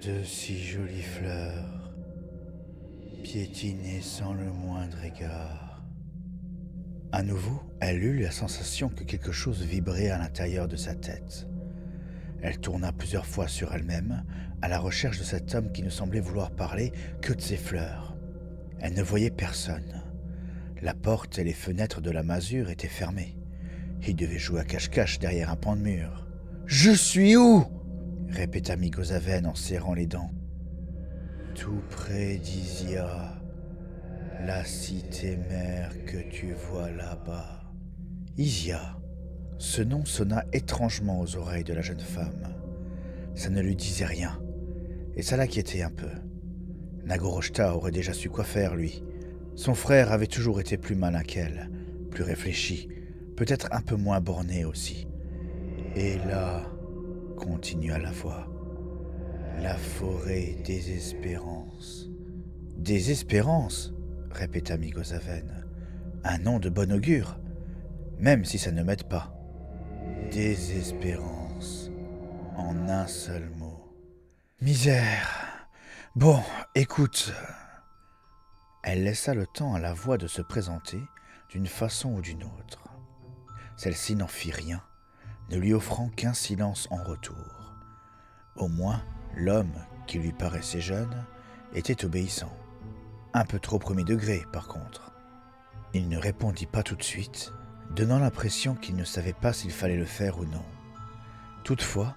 De si jolies fleurs, piétinées sans le moindre égard. À nouveau, elle eut la sensation que quelque chose vibrait à l'intérieur de sa tête. Elle tourna plusieurs fois sur elle-même, à la recherche de cet homme qui ne semblait vouloir parler que de ses fleurs. Elle ne voyait personne. La porte et les fenêtres de la masure étaient fermées. Il devait jouer à cache-cache derrière un pan de mur. « Je suis où ?» répéta Migosaven en serrant les dents. « Tout près d'Isia, la cité mère que tu vois là-bas. » Isia. Ce nom sonna étrangement aux oreilles de la jeune femme. Ça ne lui disait rien, et ça l'inquiétait un peu. Nagoroshta aurait déjà su quoi faire, lui. Son frère avait toujours été plus malin qu'elle, plus réfléchi, peut-être un peu moins borné aussi. Et là, continua la voix, la forêt Désespérance. Désespérance, répéta Migosaven. Un nom de bon augure, même si ça ne m'aide pas. Désespérance, en un seul mot. Misère. Bon, écoute. Elle laissa le temps à la voix de se présenter d'une façon ou d'une autre. Celle-ci n'en fit rien, ne lui offrant qu'un silence en retour. Au moins, l'homme, qui lui paraissait jeune, était obéissant. Un peu trop premier degré, par contre. Il ne répondit pas tout de suite, donnant l'impression qu'il ne savait pas s'il fallait le faire ou non. Toutefois,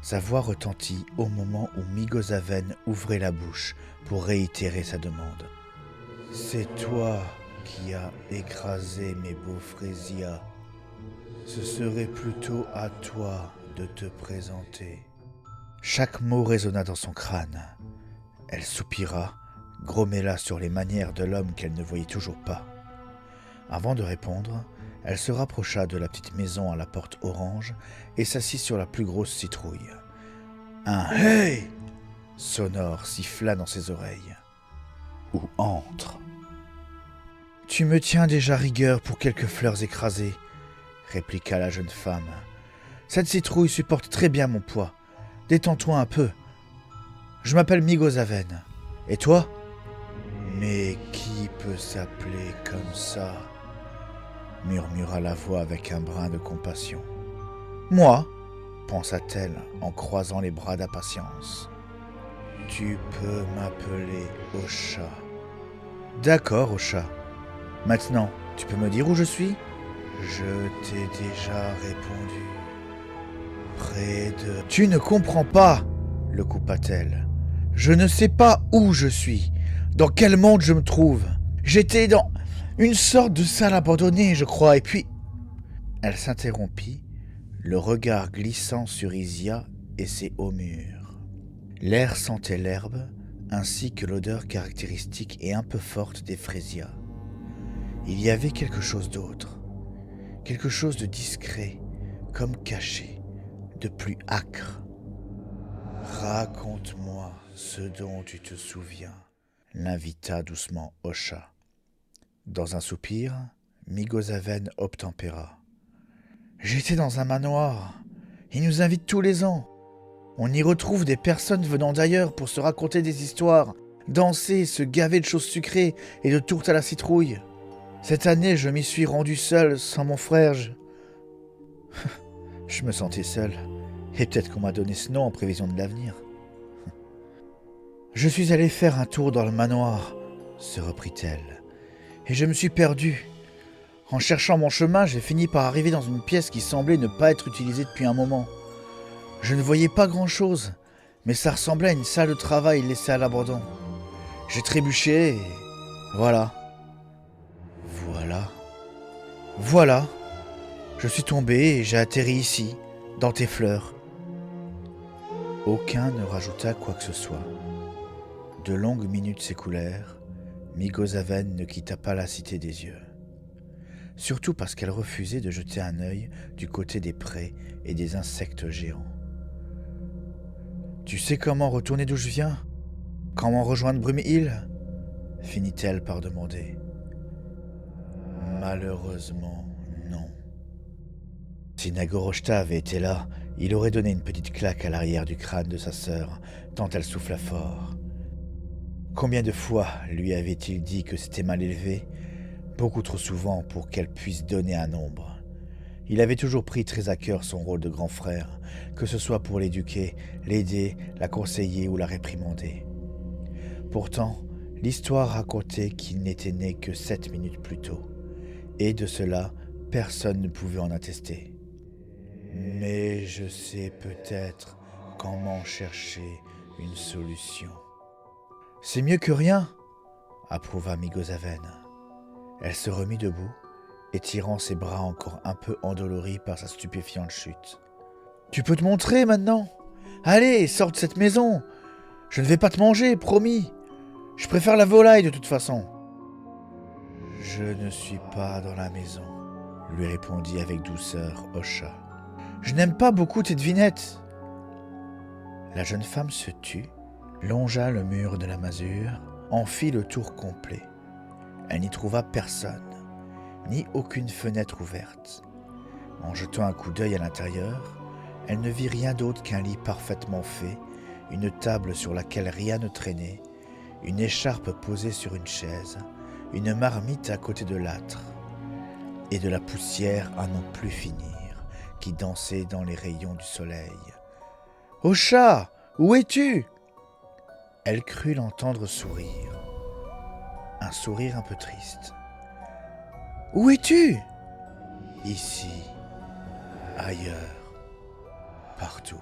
sa voix retentit au moment où Migosaven ouvrait la bouche pour réitérer sa demande. « C'est toi qui as écrasé mes beaux fraisias. Ce serait plutôt à toi de te présenter. » Chaque mot résonna dans son crâne. Elle soupira, grommela sur les manières de l'homme qu'elle ne voyait toujours pas. Avant de répondre, elle se rapprocha de la petite maison à la porte orange et s'assit sur la plus grosse citrouille. Un « Hey !» sonore siffla dans ses oreilles. « Où entre ?» « Tu me tiens déjà rigueur pour quelques fleurs écrasées, » répliqua la jeune femme. « Cette citrouille supporte très bien mon poids. Détends-toi un peu. Je m'appelle Migosaven. Et toi ? » « Mais qui peut s'appeler comme ça ?» murmura la voix avec un brin de compassion. « Moi » pensa-t-elle en croisant les bras d'impatience. « Tu peux m'appeler Osha. »« D'accord, Osha. Maintenant, tu peux me dire où je suis ? » ?»« Je t'ai déjà répondu. Près de... »« Tu ne comprends pas !» le coupa-t-elle. « Je ne sais pas où je suis. Dans quel monde je me trouve ? J'étais dans une sorte de salle abandonnée, je crois, et puis... » Elle s'interrompit, le regard glissant sur Isia et ses hauts murs. L'air sentait l'herbe, ainsi que l'odeur caractéristique et un peu forte des fraisias. Il y avait quelque chose d'autre, quelque chose de discret, comme caché, de plus âcre. « Raconte-moi ce dont tu te souviens, » l'invita doucement Osha. Dans un soupir, Migosaven obtempéra. « J'étais dans un manoir. Ils nous invitent tous les ans. On y retrouve des personnes venant d'ailleurs pour se raconter des histoires, danser, se gaver de choses sucrées et de tourtes à la citrouille. Cette année, je m'y suis rendu seul, sans mon frère. Je me sentais seul, et peut-être qu'on m'a donné ce nom en prévision de l'avenir. Je suis allé faire un tour dans le manoir, se reprit-elle, et je me suis perdu. En cherchant mon chemin, j'ai fini par arriver dans une pièce qui semblait ne pas être utilisée depuis un moment. Je ne voyais pas grand-chose, mais ça ressemblait à une salle de travail laissée à l'abandon. J'ai trébuché et voilà. Voilà. Je suis tombé et j'ai atterri ici, dans tes fleurs. Aucun ne rajouta quoi que ce soit. De longues minutes s'écoulèrent, Migosaven ne quitta pas la cité des yeux. Surtout parce qu'elle refusait de jeter un œil du côté des prés et des insectes géants. « Tu sais comment retourner d'où je viens ? Comment rejoindre Brumhill ?» finit-elle par demander. « Malheureusement, non. Si Nagoroshta avait été là, Il aurait donné une petite claque à l'arrière du crâne de sa sœur, tant elle souffla fort. Combien de fois lui avait-il dit que c'était mal élevé? Beaucoup trop souvent pour qu'elle puisse donner un nombre. Il avait toujours pris très à cœur son rôle de grand frère, que ce soit pour l'éduquer, l'aider, la conseiller ou la réprimander. Pourtant, l'histoire racontait qu'il n'était né que 7 minutes plus tôt, et de cela, personne ne pouvait en attester. Mais je sais peut-être comment chercher une solution. C'est mieux que rien, approuva Migosaven. Elle se remit debout, étirant ses bras encore un peu endoloris par sa stupéfiante chute. Tu peux te montrer maintenant? Allez, sors de cette maison. Je ne vais pas te manger, promis. Je préfère la volaille de toute façon. Je ne suis pas dans la maison, lui répondit avec douceur Osha. Je n'aime pas beaucoup tes devinettes. La jeune femme se tut, longea le mur de la masure, en fit le tour complet. Elle n'y trouva personne, ni aucune fenêtre ouverte. En jetant un coup d'œil à l'intérieur, elle ne vit rien d'autre qu'un lit parfaitement fait, une table sur laquelle rien ne traînait, une écharpe posée sur une chaise, une marmite à côté de l'âtre, et de la poussière à n'en plus finir, qui dansait dans les rayons du soleil. « Osha, où es-tu » Elle crut l'entendre sourire. Un sourire un peu triste. « Où es-tu » Ici, ailleurs, partout.